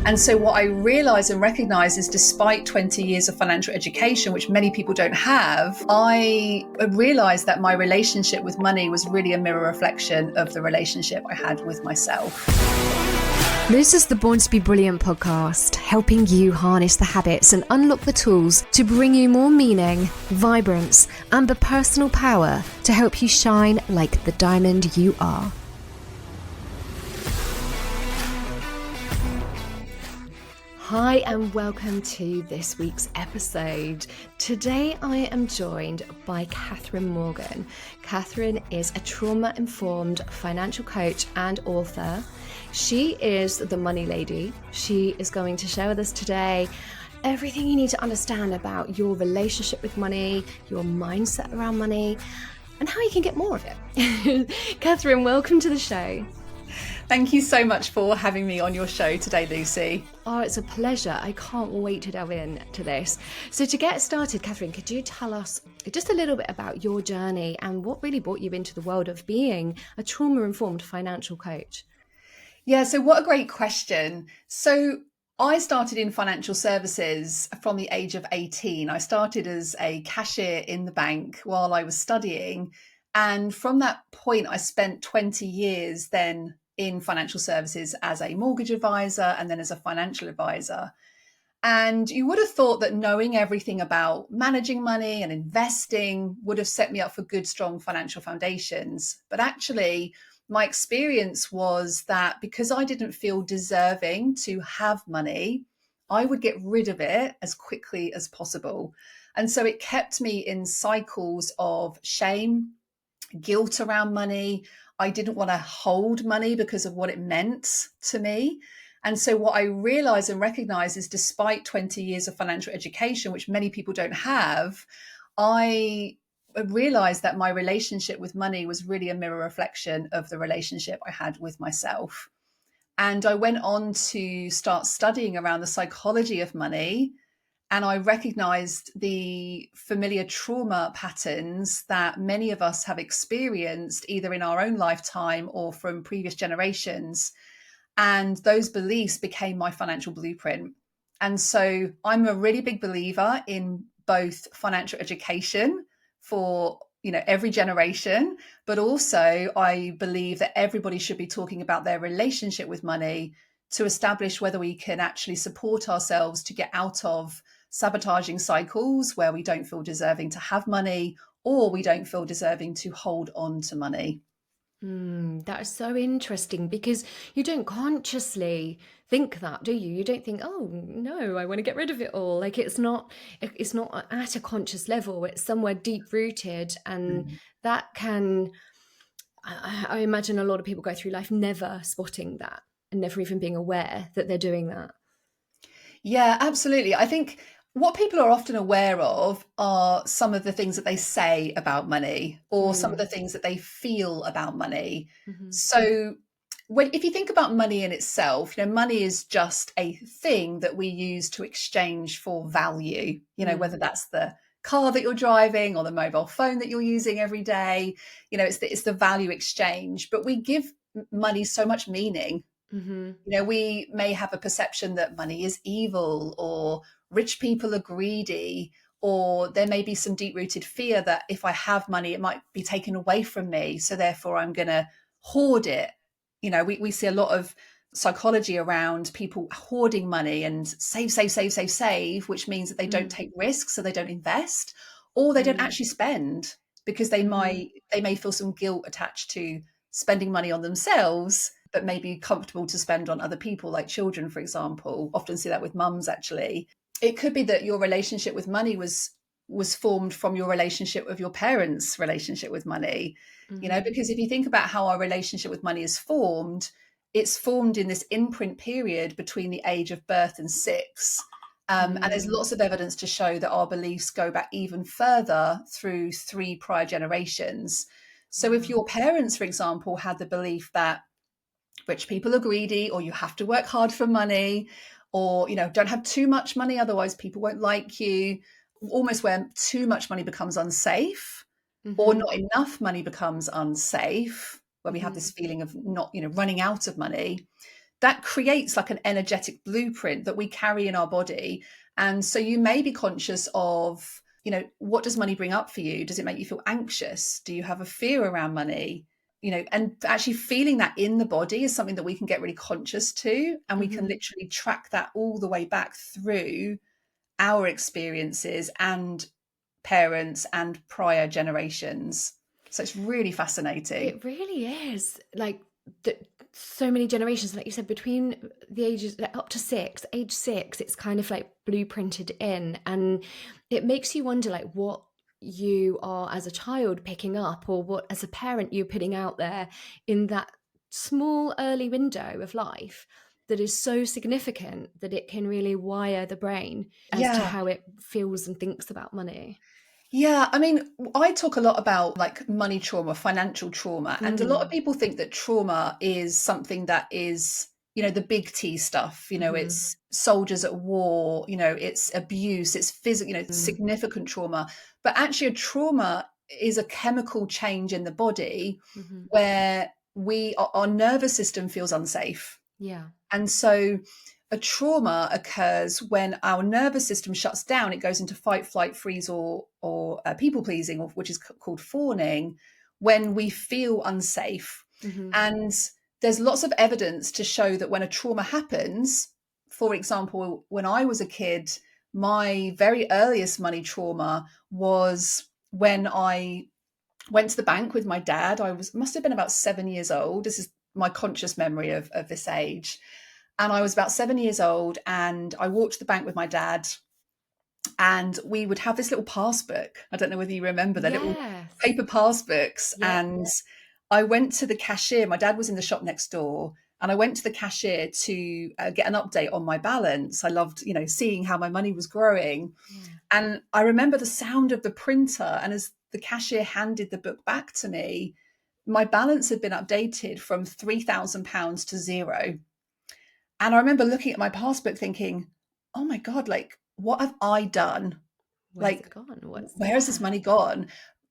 And so what I realized and recognized is despite 20 years of financial education, which many people don't have, I realized that my relationship with money was really a mirror reflection of the relationship I had with myself. This is the Born to be Brilliant podcast, helping you harness the habits and unlock the tools to bring you more meaning, vibrance, and the personal power to help you shine like the diamond you are. Hi and welcome to this week's episode. Today I am joined by Catherine Morgan. Catherine is a trauma-informed financial coach and author. She is the money lady. She is going to share with us today everything you need to understand about your relationship with money, your mindset around money, and how you can get more of it. Catherine, welcome to the show. Thank you so much for having me on your show today, Lucy. Oh, it's a pleasure. I can't wait to delve into this. So to get started, Catherine, could you tell us just a little bit about your journey and what really brought you into the world of being a trauma-informed financial coach? Yeah, so what a great question. So I started in financial services from the age of 18. I started as a cashier in the bank while I was studying. And from that point, I spent 20 years then in financial services as a mortgage advisor and then as a financial advisor. And you would have thought that knowing everything about managing money and investing would have set me up for good, strong financial foundations. But actually, my experience was that because I didn't feel deserving to have money, I would get rid of it as quickly as possible. And so it kept me in cycles of shame, guilt around money. I didn't want to hold money because of what it meant to me. And so what I realized and recognized is despite 20 years of financial education, which many people don't have, I realized that my relationship with money was really a mirror reflection of the relationship I had with myself. And I went on to start studying around the psychology of money. And I recognized the familiar trauma patterns that many of us have experienced either in our own lifetime or from previous generations. And those beliefs became my financial blueprint. And so I'm a really big believer in both financial education for every generation, but also I believe that everybody should be talking about their relationship with money to establish whether we can actually support ourselves to get out of sabotaging cycles where we don't feel deserving to have money or we don't feel deserving to hold on to money. That is so interesting because you don't consciously think that, do you? You don't think, oh no, I want to get rid of it all. Like it's not at a conscious level. It's somewhere deep rooted, and that can. I imagine a lot of people go through life never spotting that and never even being aware that they're doing that. Yeah, absolutely. I think what people are often aware of are some of the things that they say about money or some of the things that they feel about money. Mm-hmm. So if you think about money in itself, money is just a thing that we use to exchange for value, whether that's the car that you're driving or the mobile phone that you're using every day, it's the value exchange, but we give money so much meaning. Mm-hmm. We may have a perception that money is evil or rich people are greedy, or there may be some deep-rooted fear that if I have money, it might be taken away from me. So therefore, I'm going to hoard it. We see a lot of psychology around people hoarding money and save, which means that they don't take risks, so they don't invest, or they don't actually spend because they may feel some guilt attached to spending money on themselves, but may be comfortable to spend on other people, like children, for example. Often see that with mums, actually. It could be that your relationship with money was formed from your relationship with your parents' relationship with money, because if you think about how our relationship with money is formed, it's formed in this imprint period between the age of birth and 6. And there's lots of evidence to show that our beliefs go back even further through 3 prior generations. So if your parents, for example, had the belief that rich people are greedy, or you have to work hard for money, or, don't have too much money, otherwise people won't like you, almost where too much money becomes unsafe, or not enough money becomes unsafe, where we have this feeling of not, running out of money, that creates like an energetic blueprint that we carry in our body. And so you may be conscious of, what does money bring up for you? Does it make you feel anxious? Do you have a fear around money? And actually feeling that in the body is something that we can get really conscious to, and we can literally track that all the way back through our experiences and parents and prior generations. So it's really fascinating. It really is. Like, so many generations, like you said, between the ages up to age 6, it's kind of like blueprinted in, and it makes you wonder like what you are as a child picking up, or what as a parent you're putting out there in that small early window of life that is so significant that it can really wire the brain as to Yeah. how it feels and thinks about money. Yeah, I mean, I talk a lot about like money trauma, financial trauma, and a lot of people think that trauma is something that is, the big T stuff, it's soldiers at war, it's abuse, it's physical, significant trauma. But actually, a trauma is a chemical change in the body where our nervous system feels unsafe. Yeah. And so a trauma occurs when our nervous system shuts down. It goes into fight, flight, freeze, or people pleasing, which is called fawning, when we feel unsafe. And there's lots of evidence to show that when a trauma happens, for example, when I was a kid, my very earliest money trauma was when I went to the bank with my dad. Must have been about 7 years old. This is my conscious memory of this age. And I was about 7 years old, and I walked to the bank with my dad, and we would have this little passbook. I don't know whether you remember the little paper passbooks. Yeah. And I went to the cashier. My dad was in the shop next door, and I went to the cashier to get an update on my balance. I loved, seeing how my money was growing. Yeah. And I remember the sound of the printer. And as the cashier handed the book back to me, my balance had been updated from £3,000 to 0. And I remember looking at my passbook thinking, oh my God, like, what have I done? Where's it gone? Where has this money gone?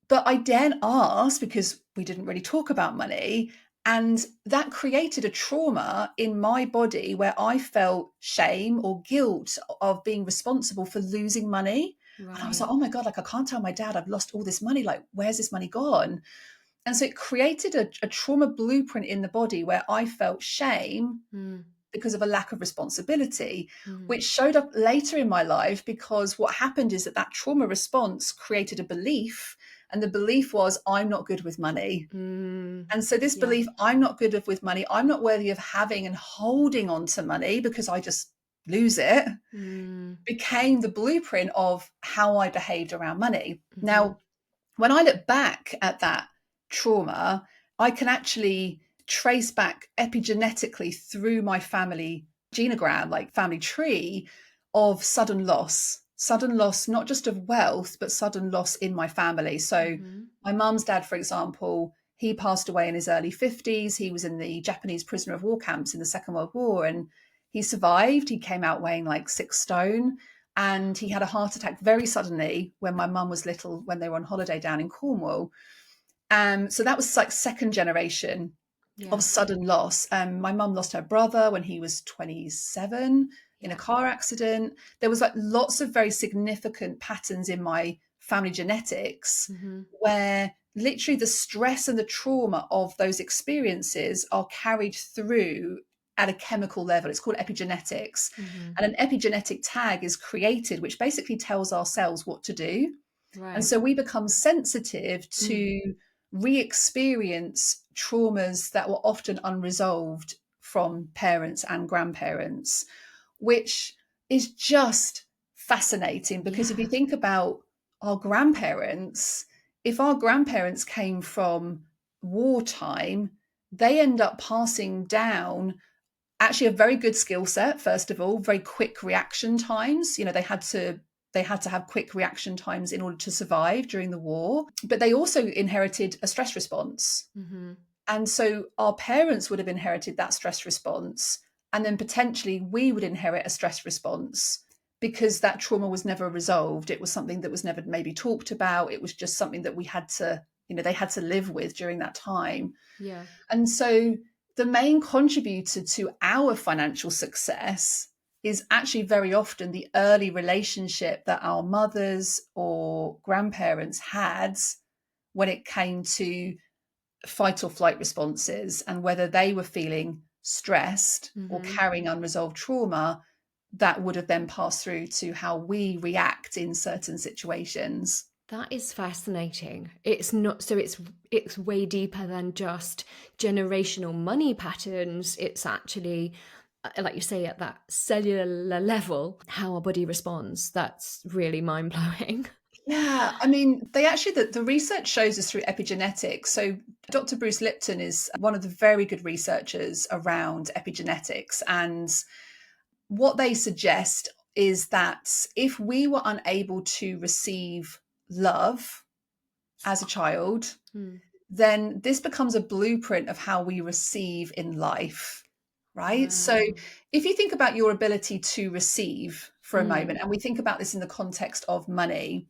But I daren't ask because we didn't really talk about money. And that created a trauma in my body where I felt shame or guilt of being responsible for losing money. Right. And I was like, oh my God, like, I can't tell my dad I've lost all this money. Like, where's this money gone? And so it created a trauma blueprint in the body where I felt shame because of a lack of responsibility, which showed up later in my life, because what happened is that trauma response created a belief, and the belief was, I'm not good with money. And so this belief, I'm not good with money, I'm not worthy of having and holding on to money because I just lose it, became the blueprint of how I behaved around money. Now, when I look back at that trauma, I can actually trace back epigenetically through my family genogram, like family tree, of sudden loss, not just of wealth, but sudden loss in my family. So my mum's dad, for example, he passed away in his early 50s. He was in the Japanese prisoner of war camps in the Second World War, and he survived. He came out weighing like 6 stone, and he had a heart attack very suddenly when my mum was little, when they were on holiday down in Cornwall. So that was like second generation of sudden loss. My mum lost her brother when he was 27 in a car accident. There was like lots of very significant patterns in my family genetics where literally the stress and the trauma of those experiences are carried through at a chemical level. It's called epigenetics. And an epigenetic tag is created, which basically tells our cells what to do. Right. And so we become sensitive to re-experience traumas that were often unresolved from parents and grandparents, which is just fascinating, because if you think about our grandparents, if our grandparents came from wartime, they end up passing down actually a very good skill set. First of all, very quick reaction times. They had to have quick reaction times in order to survive during the war. But they also inherited a stress response. And so our parents would have inherited that stress response. And then potentially we would inherit a stress response because that trauma was never resolved. It was something that was never maybe talked about. It was just something that we had to, they had to live with during that time. Yeah. And so the main contributor to our financial success is actually very often the early relationship that our mothers or grandparents had when it came to fight or flight responses, and whether they were feeling stressed or carrying unresolved trauma that would have then passed through to how we react in certain situations. That is fascinating. It's not, so it's way deeper than just generational money patterns. It's actually, like you say, at that cellular level, how our body responds. That's really mind-blowing. Yeah, I mean, the research shows us through epigenetics. So Dr. Bruce Lipton is one of the very good researchers around epigenetics. And what they suggest is that if we were unable to receive love as a child, then this becomes a blueprint of how we receive in life, right? So if you think about your ability to receive for a moment, and we think about this in the context of money,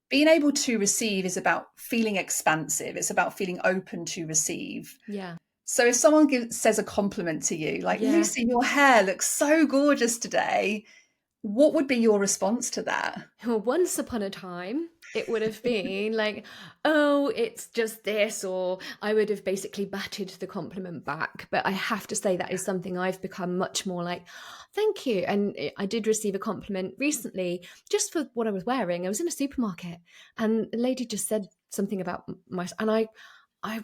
being able to receive is about feeling expansive. It's about feeling open to receive. Yeah. So if someone says a compliment to you, like, Lucy, your hair looks so gorgeous today, what would be your response to that? Well, once upon a time, it would have been like, oh, it's just this, or I would have basically batted the compliment back. But I have to say that is something I've become much more like, thank you. And I did receive a compliment recently just for what I was wearing. I was in a supermarket and a lady just said something about and I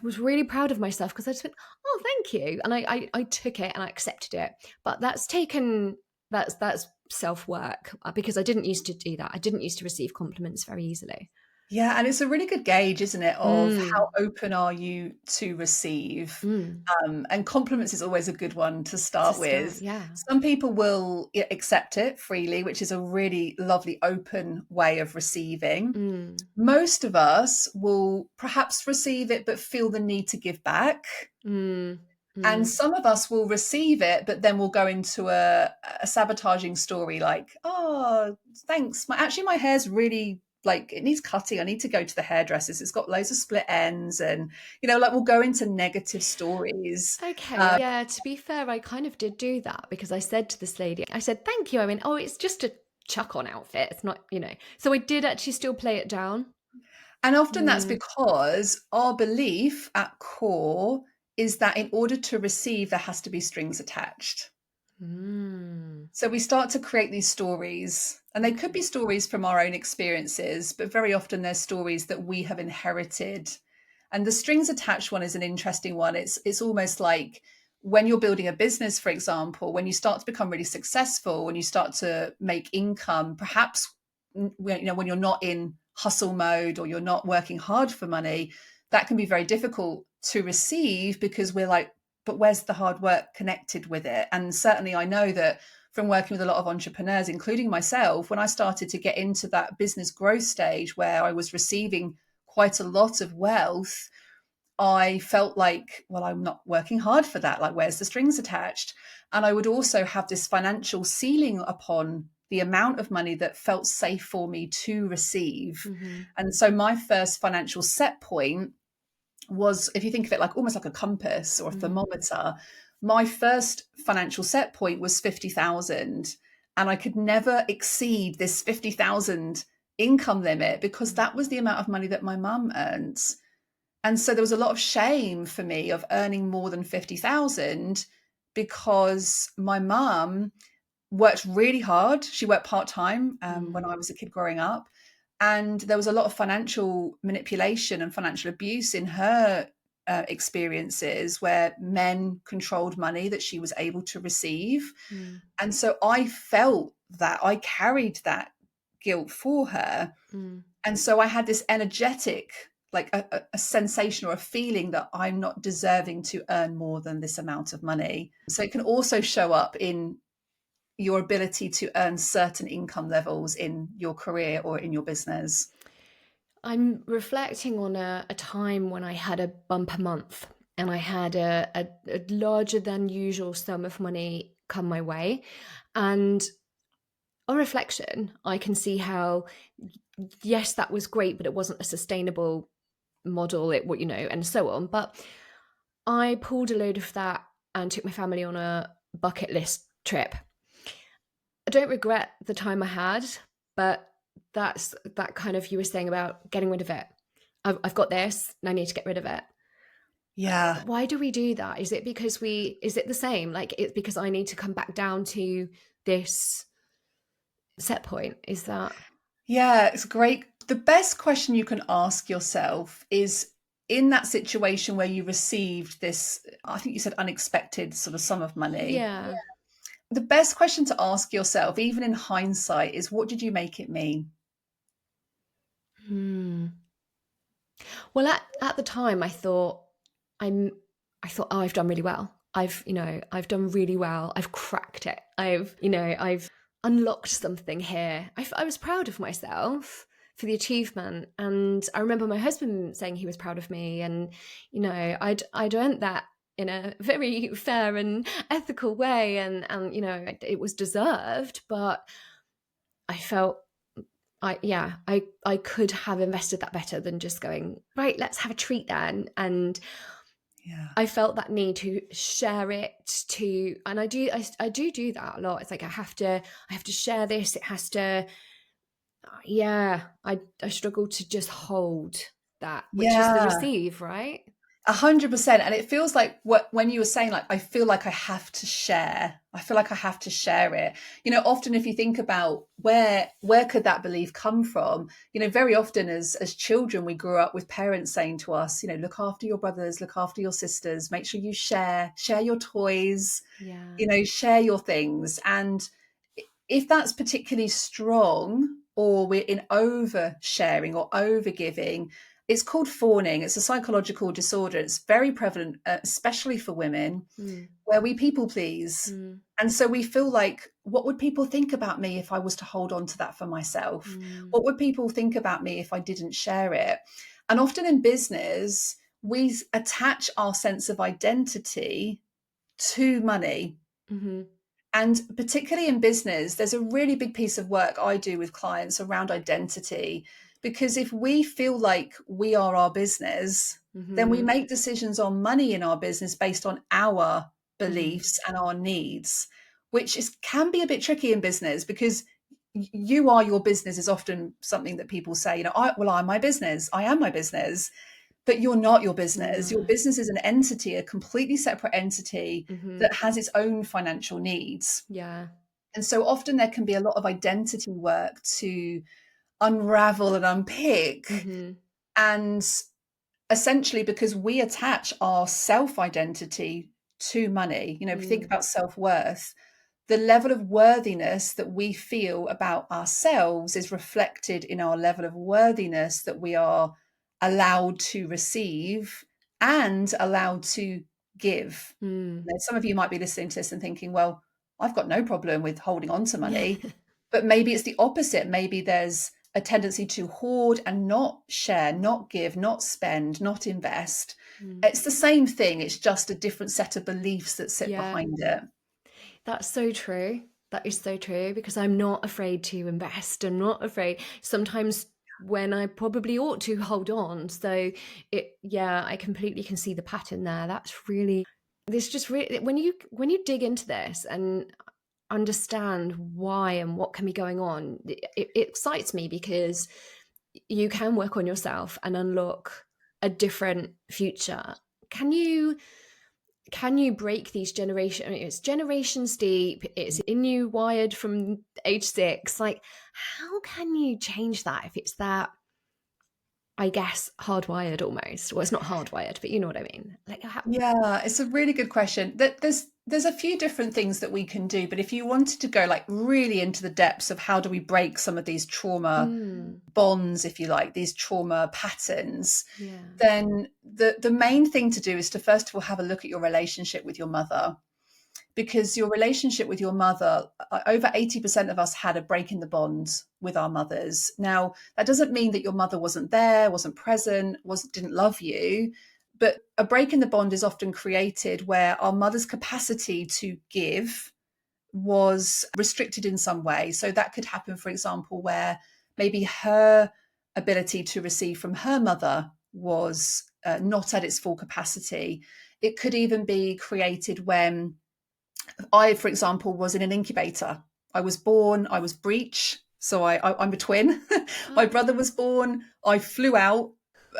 was really proud of myself because I just went, oh, thank you. And I took it and I accepted it. But that's self-work because I didn't used to do that. I didn't used to receive compliments very easily. Yeah, and it's a really good gauge, isn't it, of how open are you to receive? And compliments is always a good one to start with. Yeah. Some people will accept it freely, which is a really lovely open way of receiving. Most of us will perhaps receive it but feel the need to give back. And some of us will receive it, but then we'll go into a sabotaging story like, oh, thanks. My hair's really, like, it needs cutting. I need to go to the hairdressers. It's got loads of split ends. And, like, we'll go into negative stories. Okay. Yeah, to be fair, I kind of did do that because I said to this lady, I said, thank you. I mean, oh, it's just a chuck-on outfit. It's not, So I did actually still play it down. And often that's because our belief at core is that in order to receive, there has to be strings attached. So we start to create these stories, and they could be stories from our own experiences, but very often they're stories that we have inherited. And the strings attached one is an interesting one. It's almost like when you're building a business, for example, when you start to become really successful, when you start to make income, perhaps when you're not in hustle mode or you're not working hard for money, that can be very difficult to receive because we're like, but where's the hard work connected with it? And certainly I know that from working with a lot of entrepreneurs, including myself, when I started to get into that business growth stage where I was receiving quite a lot of wealth, I felt like, well, I'm not working hard for that. Like, where's the strings attached? And I would also have this financial ceiling upon the amount of money that felt safe for me to receive. And so my first financial set point was, if you think of it like almost like a compass or a thermometer, my first financial set point was 50,000. And I could never exceed this 50,000 income limit because that was the amount of money that my mum earned. And so there was a lot of shame for me of earning more than 50,000 because my mum worked really hard. She worked part-time when I was a kid growing up. And there was a lot of financial manipulation and financial abuse in her experiences where men controlled money that she was able to receive. And so I felt that, I carried that guilt for her. And so I had this energetic, like a sensation or a feeling that I'm not deserving to earn more than this amount of money. So it can also show up in your ability to earn certain income levels in your career or in your business. I'm reflecting on a time when I had a bumper month and I had a larger than usual sum of money come my way. And on reflection, I can see how, yes, that was great, but it wasn't a sustainable model, and so on. But I pulled a load of that and took my family on a bucket list trip. I don't regret the time I had, but that's that kind of, you were saying about getting rid of it. I've got this and I need to get rid of it. Yeah. Why do we do that? Is it because is it the same? Like, it's because I need to come back down to this set point? Is that? Yeah, it's great. The best question you can ask yourself is, in that situation where you received this, I think you said unexpected sort of sum of money, Yeah. the best question to ask yourself, even in hindsight, is what did you make it mean? Hmm. Well, at the time, I'm, I thought, oh, I've done really well. I've done really well. I've cracked it. I've unlocked something here. I was proud of myself for the achievement, and I remember my husband saying he was proud of me, and I'd earned that in a very fair and ethical way, and it was deserved, but I felt I could have invested that better than just going, right, let's have a treat then. And Yeah. I felt that need to share it and I do that a lot. It's like I have to share this. It has to, yeah. I struggle to just hold that, which is the Yeah. receive, right? 100%. And it feels like when you were saying, like, I feel like I have to share. I feel like I have to share it. Often if you think about where could that belief come from? Very often as children, we grew up with parents saying to us, look after your brothers, look after your sisters, make sure you share your toys, Yeah. share your things. And if that's particularly strong, or we're in over sharing or over giving, it's called fawning. It's a psychological disorder. It's very prevalent, especially for women, Mm. where we people please. Mm. And so we feel like, what would people think about me if I was to hold on to that for myself? Mm. What would people think about me if I didn't share it? And often in business, we attach our sense of identity to money. Mm-hmm. And particularly in business, there's a really big piece of work I do with clients around identity. Because if we feel like we are our business, then we Mm-hmm. make decisions on money in our business based on our Mm-hmm. beliefs and our needs, which can be a bit tricky in business, because you are your business is often something that people say, I'm my business. I am my business. But you're not your business. Your No. business is an entity, a completely separate entity Mm-hmm. that has its own financial needs. Yeah. And so often there can be a lot of identity work to unravel and unpick. Mm-hmm. And essentially, because we attach our self identity to money, if you think Mm. about self worth, the level of worthiness that we feel about ourselves is reflected in our level of worthiness that we are allowed to receive and allowed to give. Mm. Some of you might be listening to this and thinking, well, I've got no problem with holding on to money, but maybe it's the opposite. Maybe there's a tendency to hoard and not share, not give, not spend, not invest. Mm. It's the same thing. It's just a different set of beliefs that sit Yeah. behind it. That's so true. That is so true, because I'm not afraid to invest. I'm not afraid sometimes when I probably ought to hold on. So yeah, I completely can see the pattern there. That's really, this just really, when you dig into this and understand why and what can be going on, it excites me, because you can work on yourself and unlock a different future. Can you break these generation? I mean, it's generations deep. It's in you, wired from age 6. Like, how can you change that if it's that? I guess hardwired almost. Well, it's not hardwired, but you know what I mean. Like, Yeah, it's a really good question. There's a few different things that we can do, but if you wanted to go like really into the depths of how do we break some of these trauma mm, bonds, if you like, these trauma patterns, yeah, then the main thing to do is to first of all have a look at your relationship with your mother. Because your relationship with your mother, over 80% of us had a break in the bond with our mothers. Now, that doesn't mean that your mother wasn't there, wasn't present, didn't love you, but a break in the bond is often created where our mother's capacity to give was restricted in some way. So that could happen, for example, where maybe her ability to receive from her mother was not at its full capacity. It could even be created when I, for example, was in an incubator. I was born, I was breech. So I'm a twin. My brother was born. I flew out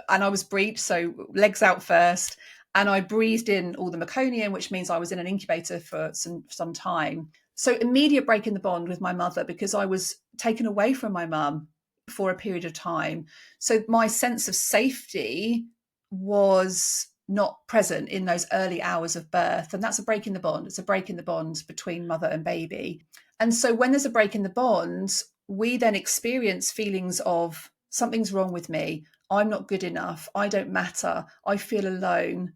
and I was breech, so legs out first. And I breathed in all the meconium, which means I was in an incubator for some time. So immediate break in the bond with my mother because I was taken away from my mum for a period of time. So my sense of safety was not present in those early hours of birth. And that's a break in the bond. It's a break in the bond between mother and baby. And so when there's a break in the bond, we then experience feelings of something's wrong with me. I'm not good enough. I don't matter. I feel alone.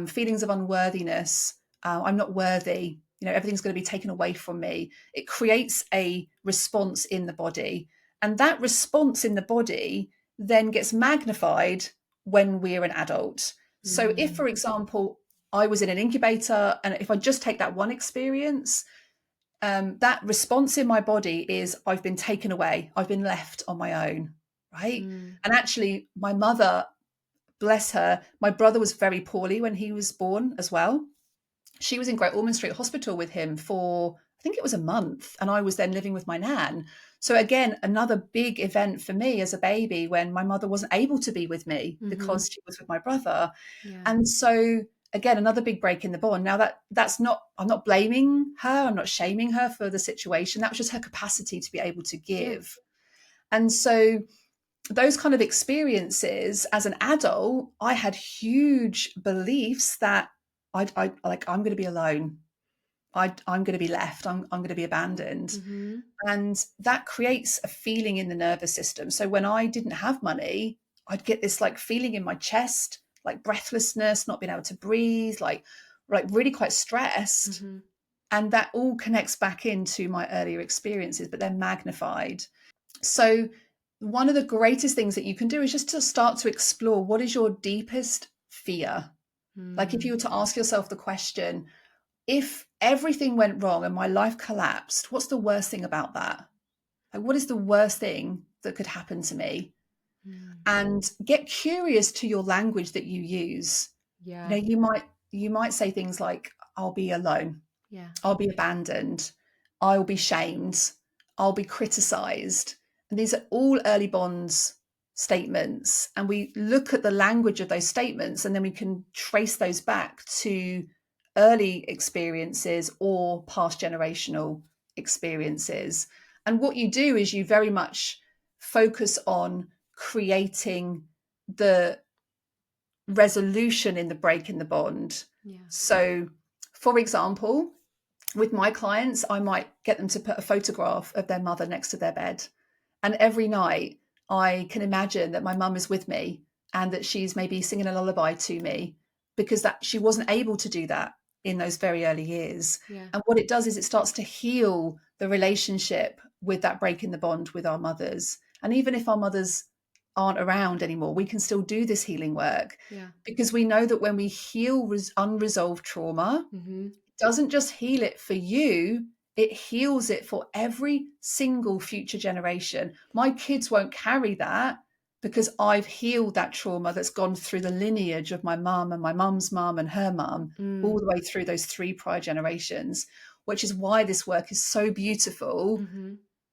Feelings of unworthiness. I'm not worthy. Everything's going to be taken away from me. It creates a response in the body. And that response in the body then gets magnified when we're an adult. So if, for example, I was in an incubator, and if I just take that one experience, that response in my body is I've been taken away. I've been left on my own, right? And actually, my mother, bless her, my brother was very poorly when he was born as well. She was in Great Ormond Street Hospital with him for, I think it was a month, and I was then living with my nan. So again, another big event for me as a baby when my mother wasn't able to be with me because she was with my brother. Yeah. And so again, another big break in the bond. Now that's not, I'm not blaming her. I'm not shaming her for the situation. That was just her capacity to be able to give. Yeah. And so those kind of experiences as an adult, I had huge beliefs that I'm going to be alone. I'm going to be left. I'm going to be abandoned. And that creates a feeling in the nervous system. So when I didn't have money, I'd get this like feeling in my chest, like breathlessness, not being able to breathe, like really quite stressed. And that all connects back into my earlier experiences, but they're magnified. So one of the greatest things that you can do is just to start to explore what is your deepest fear. Like if you were to ask yourself the question, if everything went wrong and my life collapsed, what's the worst thing about that? Like, what is the worst thing that could happen to me? And get curious to your language that you use. Yeah. You might say things like, I'll be alone. Yeah. I'll be abandoned. I'll be shamed. I'll be criticized. And these are all early bonds statements. And we look at the language of those statements, and then we can trace those back to early experiences or past generational experiences. And what you do is you very much focus on creating the resolution in the break in the bond. Yeah. So, for example, with my clients, I might get them to put a photograph of their mother next to their bed. And every night I can imagine that my mum is with me and that she's maybe singing a lullaby to me, because that she wasn't able to do that in those very early years. Yeah. And what it does is it starts to heal the relationship with that break in the bond with our mothers. And even if our mothers aren't around anymore, we can still do this healing work. Yeah. Because we know that when we heal unresolved trauma, it doesn't just heal it for you, it heals it for every single future generation. My kids won't carry that because I've healed that trauma that's gone through the lineage of my mum and my mum's mum and her mum, all the way through those 3 prior generations, which is why this work is so beautiful,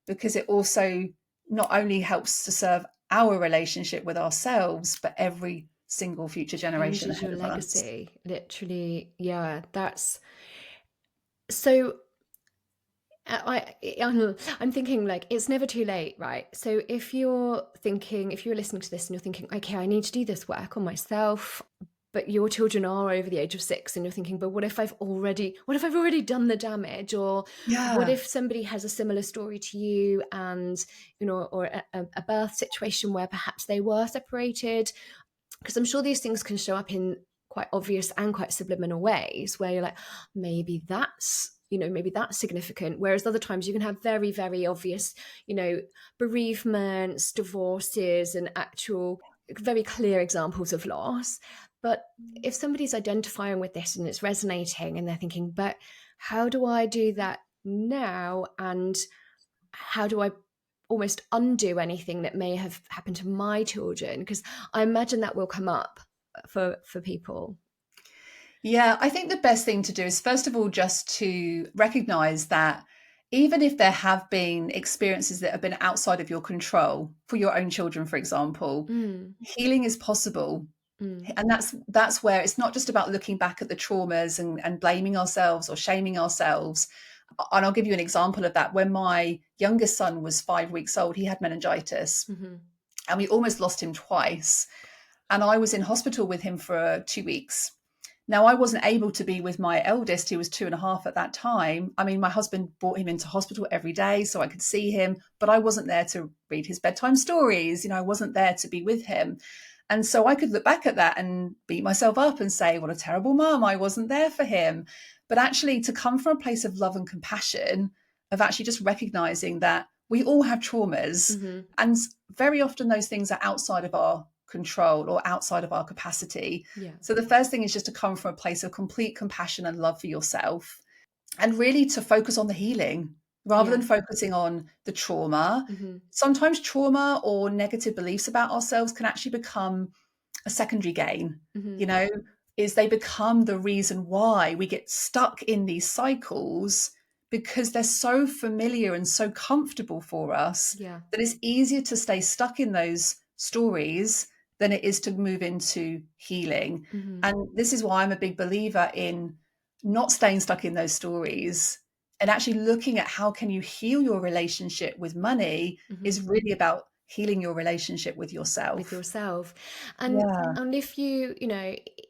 because it also not only helps to serve our relationship with ourselves, but every single future generation ahead of legacy. Us. Literally, yeah, that's so. I'm thinking like it's never too late, right? So if you're listening to this and you're thinking, okay, I need to do this work on myself, but your children are over the age of 6 and you're thinking, but what if I've already done the damage? Or what if somebody has a similar story to you and, or a birth situation where perhaps they were separated? Because I'm sure these things can show up in quite obvious and quite subliminal ways where you're like, maybe that's significant. Whereas other times you can have very, very obvious, bereavements, divorces, and actual very clear examples of loss. But if somebody's identifying with this and it's resonating and they're thinking, but how do I do that now? And how do I almost undo anything that may have happened to my children? Because I imagine that will come up for people. Yeah, I think the best thing to do is, first of all, just to recognize that even if there have been experiences that have been outside of your control for your own children, for example, Mm, healing is possible. mm, And that's where it's not just about looking back at the traumas and blaming ourselves or shaming ourselves. And I'll give you an example of that. When my youngest son was 5 weeks old, he had meningitis, mm-hmm. and we almost lost him twice. And I was in hospital with him for 2 weeks. Now, I wasn't able to be with my eldest, who was 2.5 at that time. I mean, my husband brought him into hospital every day so I could see him, but I wasn't there to read his bedtime stories. I wasn't there to be with him. And so I could look back at that and beat myself up and say, what a terrible mum, I wasn't there for him. But actually, to come from a place of love and compassion, of actually just recognizing that we all have traumas, Mm-hmm. and very often those things are outside of our control or outside of our capacity. Yeah. So the first thing is just to come from a place of complete compassion and love for yourself, and really to focus on the healing rather Yeah. than focusing on the trauma. Mm-hmm. Sometimes trauma or negative beliefs about ourselves can actually become a secondary gain, Mm-hmm. you know, is they become the reason why we get stuck in these cycles, because they're so familiar and so comfortable for us Yeah. that it's easier to stay stuck in those stories than it is to move into healing. Mm-hmm. And this is why I'm a big believer in not staying stuck in those stories, and actually looking at how can you heal your relationship with money Mm-hmm. is really about healing your relationship with With yourself. yourself. and Yeah. and if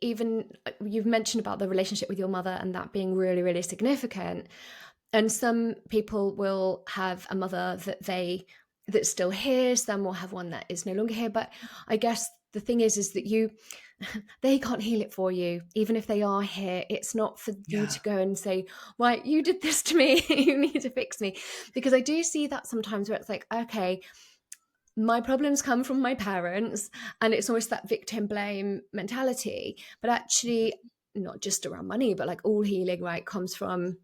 even you've mentioned about the relationship with your mother and that being really, really significant, and some people will have a mother that's still here, some will have one that is no longer here, but I guess the thing is that they can't heal it for you. Even if they are here, it's not for you Yeah. to go and say, right, you did this to me, you need to fix me. Because I do see that sometimes where it's like, okay, my problems come from my parents, and it's almost that victim blame mentality. But actually, not just around money, but like all healing, right, comes from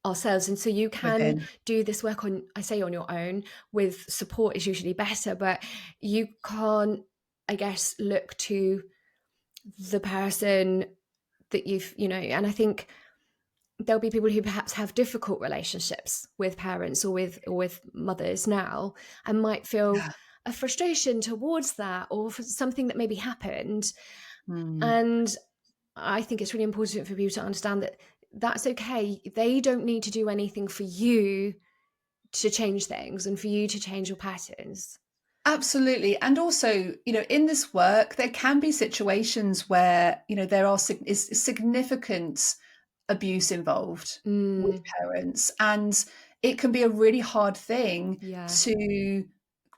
ourselves. And so you can Within. do this work on, I say, on your own. With support is usually better, but you can't, I guess, look to the person that and I think there'll be people who perhaps have difficult relationships with parents or with mothers now, and might feel Yeah. a frustration towards that, or for something that maybe happened. Mm. And I think it's really important for people to understand that that's okay. They don't need to do anything for you to change things and for you to change your patterns. Absolutely. And also, in this work, there can be situations where, there is significant abuse involved with Mm, parents. And it can be a really hard thing yeah. to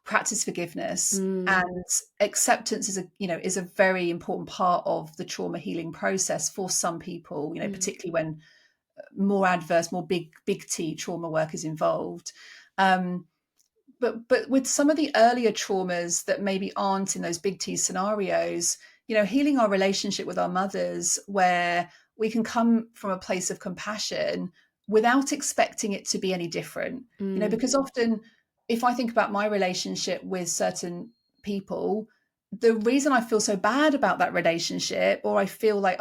practice forgiveness. Mm, And acceptance is a very important part of the trauma healing process for some people, mm, particularly when more adverse, more big T trauma work is involved. Um, but with some of the earlier traumas that maybe aren't in those big T scenarios, healing our relationship with our mothers, where we can come from a place of compassion without expecting it to be any different. mm, Because often, if I think about my relationship with certain people, the reason I feel so bad about that relationship, or I feel like,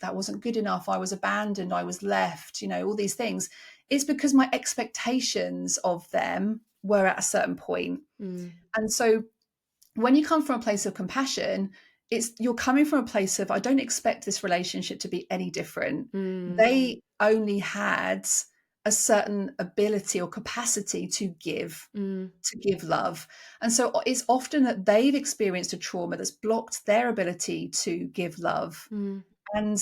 that wasn't good enough, I was abandoned, I was left, all these things, is because my expectations of them were at a certain point. mm, And so when you come from a place of compassion, you're coming from a place of, I don't expect this relationship to be any different. mm, They only had a certain ability or capacity mm, to give love. And so it's often that they've experienced a trauma that's blocked their ability to give love. mm, And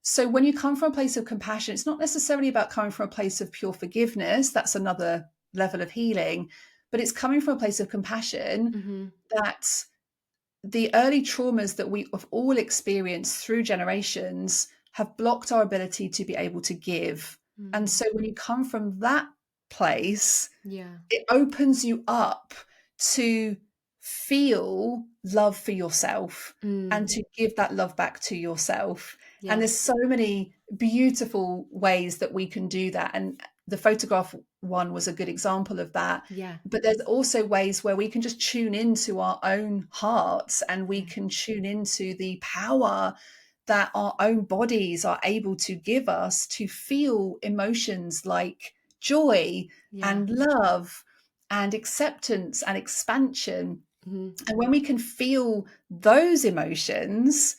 so when you come from a place of compassion, it's not necessarily about coming from a place of pure forgiveness. That's another level of healing. But it's coming from a place of compassion mhm, that the early traumas that we have all experienced through generations have blocked our ability to be able to give. And mm. so when you come from that place, Yeah. it opens you up to feel love for yourself Mm, and to give that love back to yourself. And yeah. there's so many beautiful ways that we can do that. And the photograph one was a good example of that. Yeah. But there's also ways where we can just tune into our own hearts, and we Yeah. can tune into the power that our own bodies are able to give us to feel emotions like joy and love and acceptance and expansion. Mm-hmm. And when we can feel those emotions,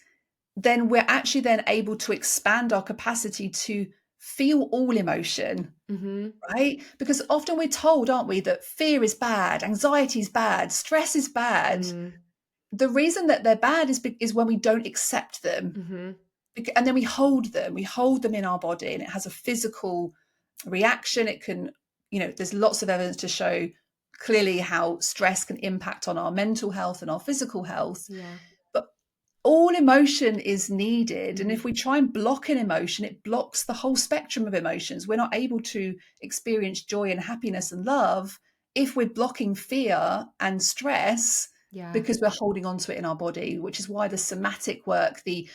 then we're actually then able to expand our capacity to feel all emotion. Mm-hmm. Right? Because often we're told, aren't we, that fear is bad, anxiety is bad, stress is bad. The reason that they're bad is when we don't accept them. Mm-hmm. And then we hold them in our body, and it has a physical reaction. It can, there's lots of evidence to show clearly how stress can impact on our mental health and our physical health. Yeah. But all emotion is needed. And if we try and block an emotion, it blocks the whole spectrum of emotions. We're not able to experience joy and happiness and love if we're blocking fear and stress, because we're holding on to it in our body, which is why the somatic work, the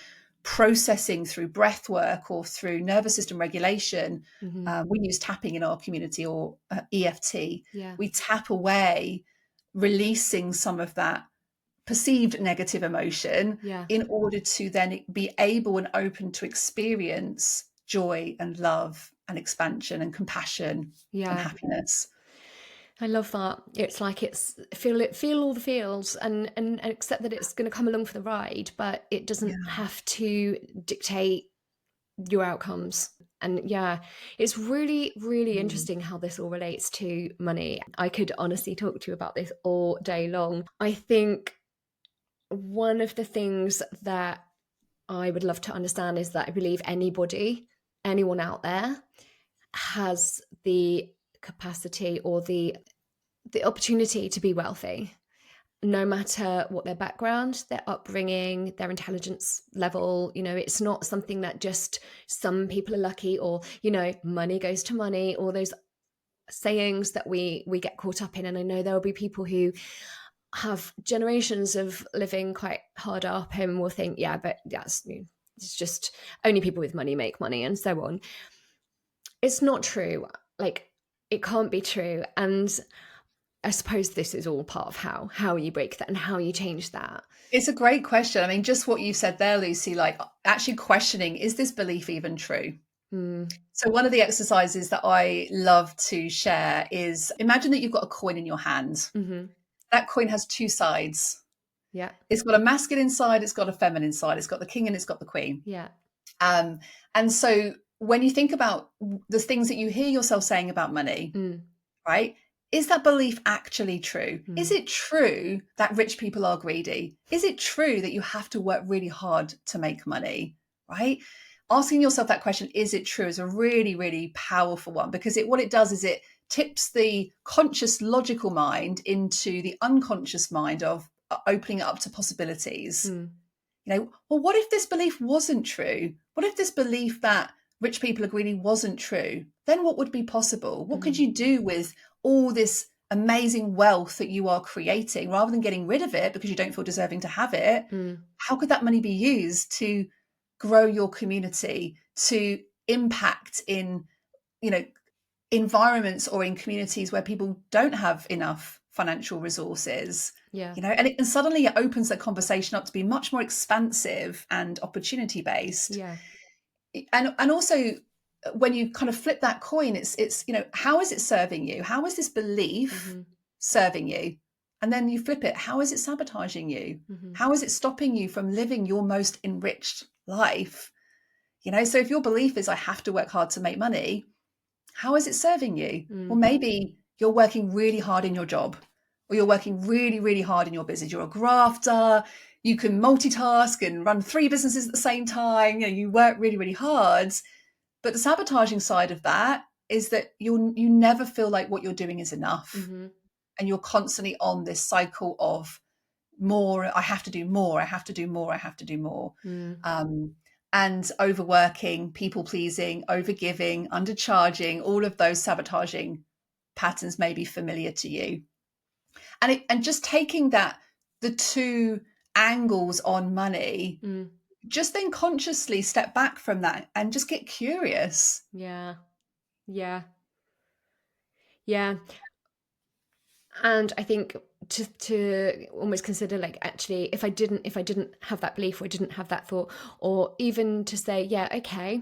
processing through breath work or through nervous system regulation, we use tapping in our community, or EFT. We tap away, releasing some of that perceived negative emotion in order to then be able and open to experience joy and love and expansion and compassion and happiness. I love that. It's like feel all the feels and accept that it's going to come along for the ride, but it doesn't have to dictate your outcomes. And it's really, really interesting how this all relates to money. I could honestly talk to you about this all day long. I think one of the things that I would love to understand is that I believe anyone out there has the capacity or the opportunity to be wealthy, no matter what their background, their upbringing, their intelligence level. It's not something that just some people are lucky, or money goes to money, all those sayings that we get caught up in. And I know there will be people who have generations of living quite hard up and will think, but it's just only people with money make money and so on. It's not true. Like, it can't be true. And I suppose this is all part of how you break that and how you change that. It's a great question. I mean, just what you said there, Lucy, like actually questioning, is this belief even true? So one of the exercises that I love to share is, imagine that you've got a coin in your hand. That coin has two sides. It's got a masculine side, it's got a feminine side, it's got the king and it's got the queen. And so when you think about the things that you hear yourself saying about money, right? Is that belief actually true? Is it true that rich people are greedy? Is it true that you have to work really hard to make money, right? Asking yourself that question, is it true, is a really, really powerful one, because what it does is it tips the conscious logical mind into the unconscious mind of opening it up to possibilities. Well, what if this belief wasn't true? What if this belief that rich people are greedy wasn't true? Then what would be possible? What could you do with all this amazing wealth that you are creating, rather than getting rid of it because you don't feel deserving to have it? How could that money be used to grow your community, to impact in, environments or in communities where people don't have enough financial resources? And suddenly it opens that conversation up to be much more expansive and opportunity based. And also, when you kind of flip that coin, it's how is it serving you? How is this belief serving you? And then you flip it, how is it sabotaging you? How is it stopping you from living your most enriched life? So if your belief is, I have to work hard to make money, how is it serving you? Well, maybe you're working really hard in your job, or you're working really, really hard in your business. You're a grafter. You can multitask and run 3 businesses at the same time. You work really, really hard. But the sabotaging side of that is that you never feel like what you're doing is enough. And you're constantly on this cycle of more. I have to do more. I have to do more. I have to do more. And overworking, people pleasing, overgiving, undercharging, all of those sabotaging patterns may be familiar to you. And just taking the two angles on money, just then consciously step back from that and just get curious. Yeah. And I think to almost consider, like, actually, if I didn't have that belief, or I didn't have that thought, or even to say, yeah, okay,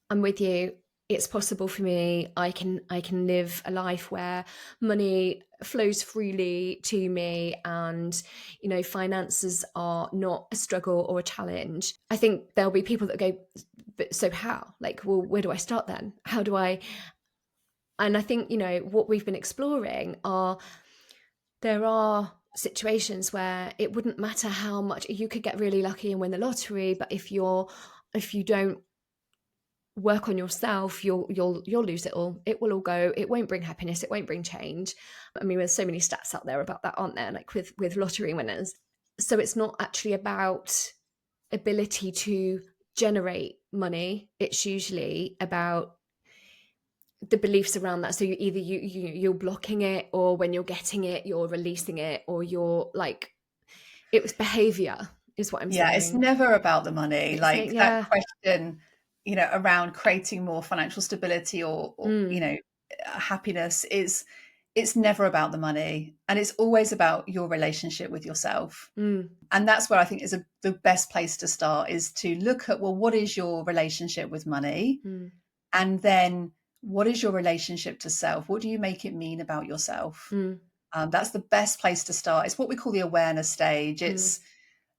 I'm with you, it's possible for me, I can live a life where money flows freely to me, and finances are not a struggle or a challenge. I think there'll be people that go, but so how, like, well, where do I start then? How do I? And I think what we've been exploring are, there are situations where it wouldn't matter how much you could get really lucky and win the lottery, but if you don't work on yourself, you'll lose it all. It will all go. It won't bring happiness. It won't bring change. I mean, there's so many stats out there about that, aren't there? Like with lottery winners. So it's not actually about ability to generate money. It's usually about the beliefs around that. So you either you're blocking it, or when you're getting it, you're releasing it, or you're like, it was behavior is what I'm Yeah, it's saying. never about the money. Like that Yeah. question, around creating more financial stability or happiness it's never about the money, and it's always about your relationship with yourself. And that's where I think is the best place to start, is to look at, well, what is your relationship with money? And then what is your relationship to self? What do you make it mean about yourself? That's the best place to start. It's what we call the awareness stage. It's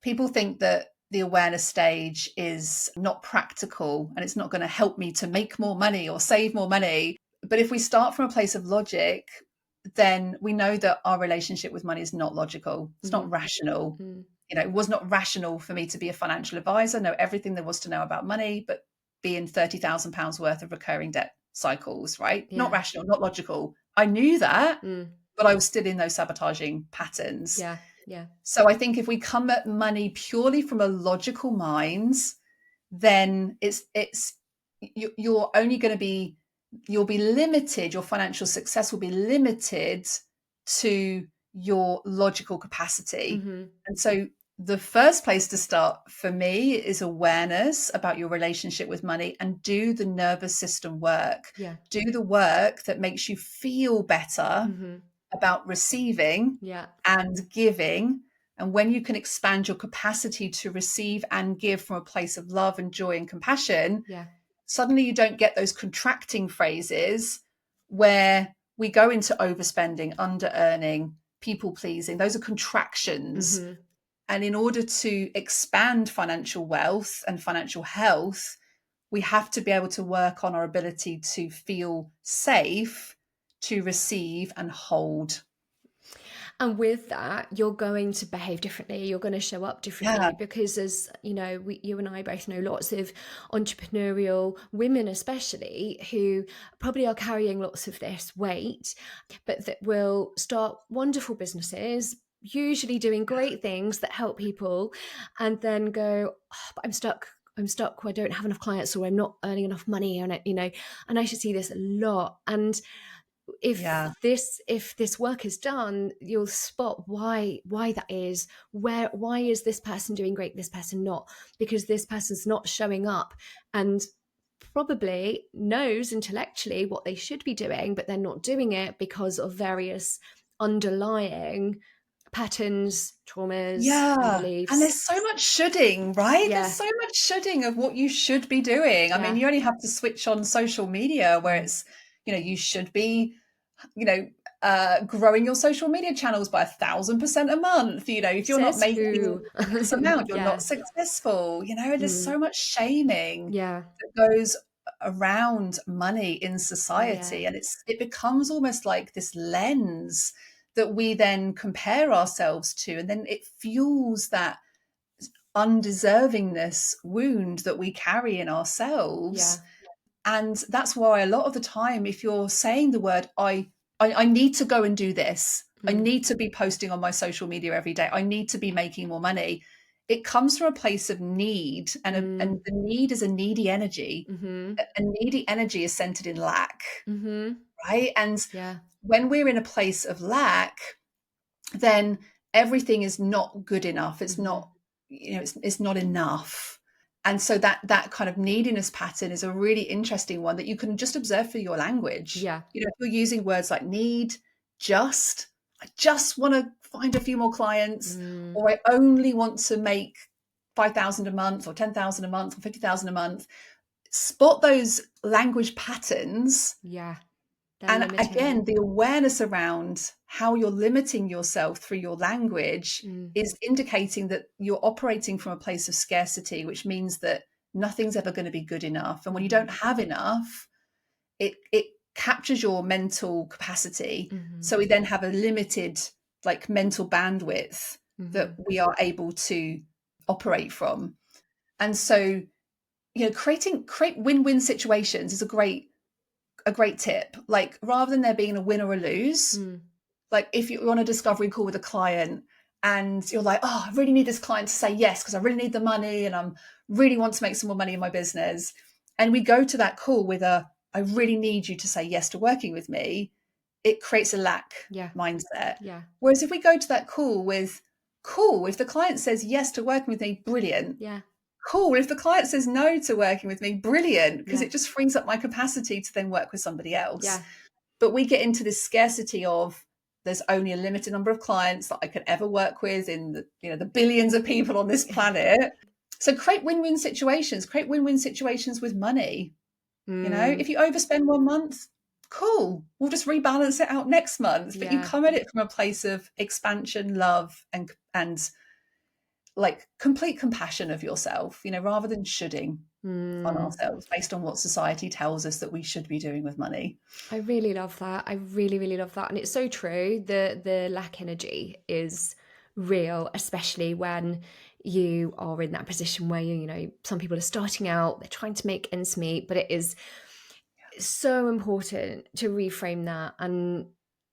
people think that the awareness stage is not practical and it's not going to help me to make more money or save more money. But if we start from a place of logic, then we know that our relationship with money is not logical. It's not rational. It was not rational for me to be a financial advisor, know everything there was to know about money, but be in £30,000 worth of recurring debt cycles, right? Yeah. Not rational, not logical. I knew that, but I was still in those sabotaging patterns. Yeah. Yeah. So I think if we come at money purely from a logical mind, then you're only going to be, you'll be limited, your financial success will be limited to your logical capacity. And so the first place to start for me is awareness about your relationship with money, and do the nervous system work. Yeah. Do the work that makes you feel better about receiving and giving. And when you can expand your capacity to receive and give from a place of love and joy and compassion, suddenly you don't get those contracting phrases where we go into overspending, under earning, people pleasing. Those are contractions. And in order to expand financial wealth and financial health, we have to be able to work on our ability to feel safe, to receive and hold. And with that, you're going to behave differently. You're going to show up differently, because, as you know, you and I both know lots of entrepreneurial women, especially, who probably are carrying lots of this weight, but that will start wonderful businesses, usually doing great things that help people, and then go, oh, but I'm stuck, or I don't have enough clients, or I'm not earning enough money, and and I should see this a lot. And if this work is done, you'll spot why that is. Why is this person doing great, this person not? Because this person's not showing up, and probably knows intellectually what they should be doing, but they're not doing it because of various underlying patterns, traumas, and beliefs. And there's so much shoulding, right? There's so much shoulding of what you should be doing. I mean, you only have to switch on social media where it's, you should be, growing your social media channels by 1,000% a month. If you're not making this amount, you're not successful. There's so much shaming that goes around money in society, and it becomes almost like this lens that we then compare ourselves to, and then it fuels that undeservingness wound that we carry in ourselves. And that's why a lot of the time, if you're saying the word, I need to go and do this, I need to be posting on my social media every day, I need to be making more money, it comes from a place of need, and the need is a needy energy. A needy energy is centered in lack, right? And when we're in a place of lack, then everything is not good enough. It's not, it's not enough. And so that kind of neediness pattern is a really interesting one that you can just observe for your language. If you're using words like need, just, I just want to find a few more clients, or I only want to make 5,000 a month or 10,000 a month or 50,000 a month. Spot those language patterns. Yeah. And Limiting. again, the awareness around how you're limiting yourself through your language is indicating that you're operating from a place of scarcity, which means that nothing's ever going to be good enough. And when you don't have enough, it captures your mental capacity. So we then have a limited like mental bandwidth that we are able to operate from. And so, create win-win situations is a great tip. Like, rather than there being a win or a lose, like if you're on a discovery call with a client and you're like, oh, I really need this client to say yes because I really need the money and I'm really want to make some more money in my business. And we go to that call with I really need you to say yes to working with me. It creates a lack mindset. Yeah. Whereas if we go to that call with, cool, if the client says yes to working with me, brilliant. Yeah. Cool. If the client says no to working with me, brilliant, because it just frees up my capacity to then work with somebody else. Yeah. But we get into this scarcity of there's only a limited number of clients that I could ever work with in the billions of people on this planet. So create win-win situations. Create win-win situations with money. If you overspend 1 month, cool. We'll just rebalance it out next month. But you come at it from a place of expansion, love, and like complete compassion of yourself, rather than shoulding on ourselves based on what society tells us that we should be doing with money. I really love that. I really, really love that. And it's so true. The lack energy is real, especially when you are in that position where some people are starting out, they're trying to make ends meet, but it is so important to reframe that. And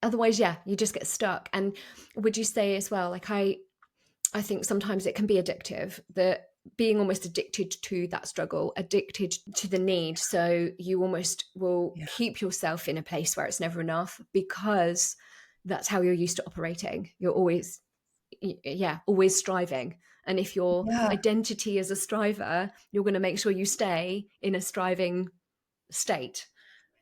otherwise, you just get stuck. And would you say as well, like I think sometimes it can be addictive, that being almost addicted to that struggle, addicted to the need. So you almost will keep yourself in a place where it's never enough because that's how you're used to operating. You're always striving. And if your identity is a striver, you're going to make sure you stay in a striving state.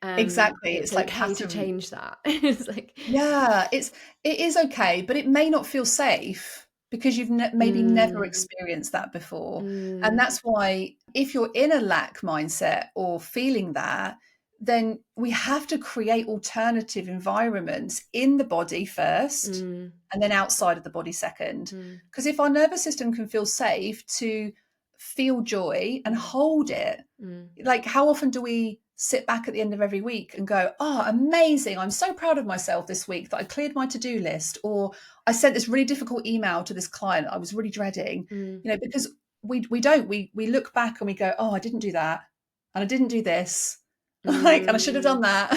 Exactly. It's like okay to change that. It's like, it is okay, but it may not feel safe because you've maybe never experienced that before. And that's why if you're in a lack mindset or feeling that, then we have to create alternative environments in the body first and then outside of the body second. Because if our nervous system can feel safe to feel joy and hold it, like how often do we sit back at the end of every week and go, oh, amazing, I'm so proud of myself this week that I cleared my to-do list, or I sent this really difficult email to this client I was really dreading, because we look back and we go, oh, I didn't do that and I didn't do this, and I should have done that.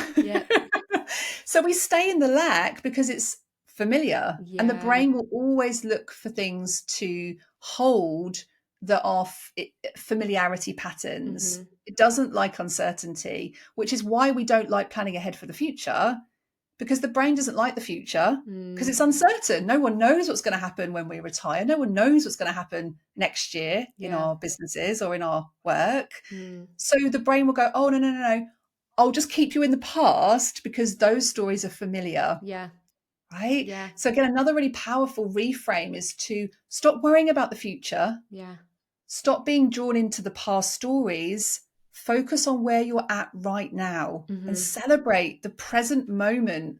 So we stay in the lack because it's familiar, and the brain will always look for things to hold that are familiarity patterns. It doesn't like uncertainty, which is why we don't like planning ahead for the future, because the brain doesn't like the future because it's uncertain. No one knows what's going to happen when we retire. No one knows what's going to happen next year in our businesses or in our work. So the brain will go, oh, no. I'll just keep you in the past because those stories are familiar. Right? Yeah. So again, another really powerful reframe is to stop worrying about the future. Stop being drawn into the past stories. Focus on where you're at right now and celebrate the present moment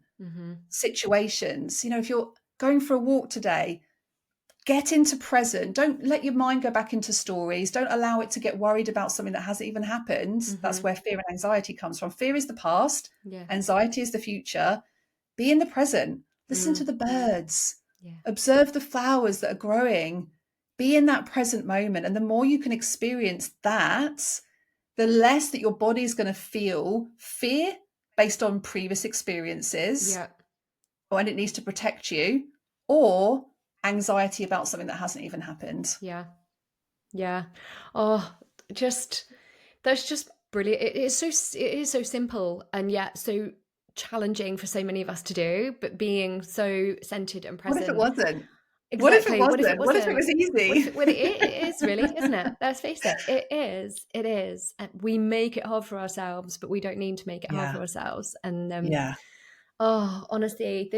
situations. If you're going for a walk today, get into present. Don't let your mind go back into stories. Don't allow it to get worried about something that hasn't even happened. That's where fear and anxiety comes from. Fear is the past. Anxiety is the future. Be in the present. Listen to the birds. Observe the flowers that are growing. Be in that present moment. And the more you can experience that, the less that your body is going to feel fear based on previous experiences, and it needs to protect you, or anxiety about something that hasn't even happened. Oh, that's just brilliant. It is so simple and yet so challenging for so many of us to do, but being so centered and present. What if it wasn't? Exactly. What if it was easy? It is really, isn't it? Let's face it. It is. And we make it hard for ourselves, but we don't need to make it hard for ourselves. And honestly,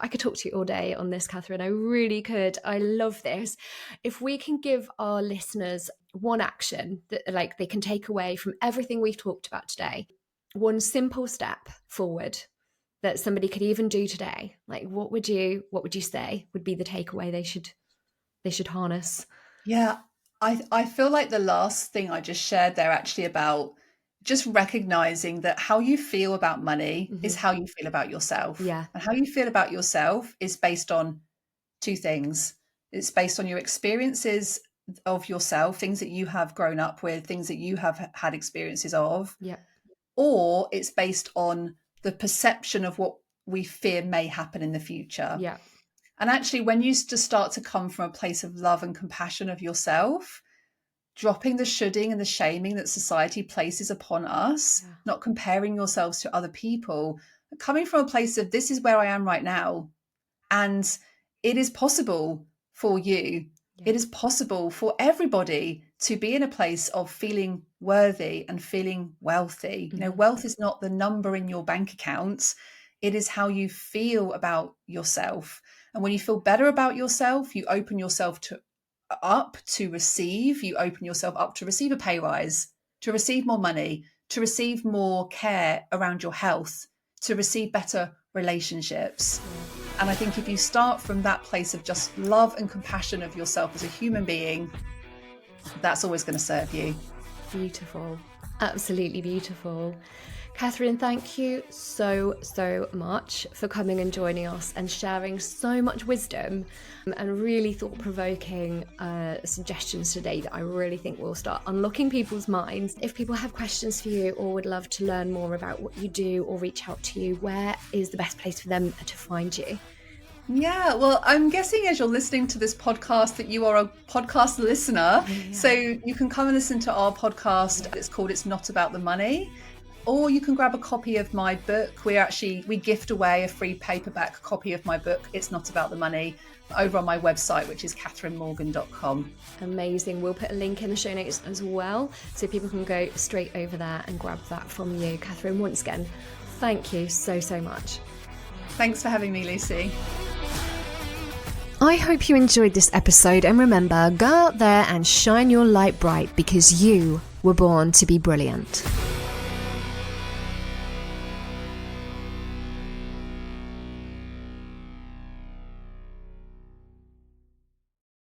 I could talk to you all day on this, Catherine. I really could. I love this. If we can give our listeners one action that like they can take away from everything we've talked about today, one simple step forward that somebody could even do today, like what would you say would be the takeaway they should harness? Yeah, I feel like the last thing I just shared there actually about just recognizing that how you feel about money is how you feel about yourself. Yeah. And how you feel about yourself is based on two things. It's based on your experiences of yourself, things that you have grown up with, things that you have had experiences of. Yeah. Or it's based on the perception of what we fear may happen in the future. Yeah. And actually, when you just start to come from a place of love and compassion of yourself, dropping the shoulding and the shaming that society places upon us, not comparing yourselves to other people, coming from a place of this is where I am right now. And it is possible for you. It is possible for everybody to be in a place of feeling worthy and feeling wealthy. You know, wealth is not the number in your bank account. It is how you feel about yourself. And when you feel better about yourself, you open yourself up to receive. You open yourself up to receive a pay rise, to receive more money, to receive more care around your health, to receive better relationships. And I think if you start from that place of just love and compassion of yourself as a human being, that's always going to serve you. Beautiful. Absolutely beautiful. Catherine, thank you so much for coming and joining us and sharing so much wisdom and really thought-provoking suggestions today that I really think will start unlocking people's minds. If people have questions for you or would love to learn more about what you do or reach out to you, where is the best place for them to find you? Yeah, well, I'm guessing as you're listening to this podcast that you are a podcast listener. Yeah. So you can come and listen to our podcast. It's called It's Not About the Money. Or you can grab a copy of my book. We gift away a free paperback copy of my book, It's Not About the Money, over on my website, which is catherinemorgan.com. Amazing. We'll put a link in the show notes as well, so people can go straight over there and grab that from you. Catherine, once again, thank you so much. Thanks for having me, Lucy. I hope you enjoyed this episode, and remember, go out there and shine your light bright because you were born to be brilliant.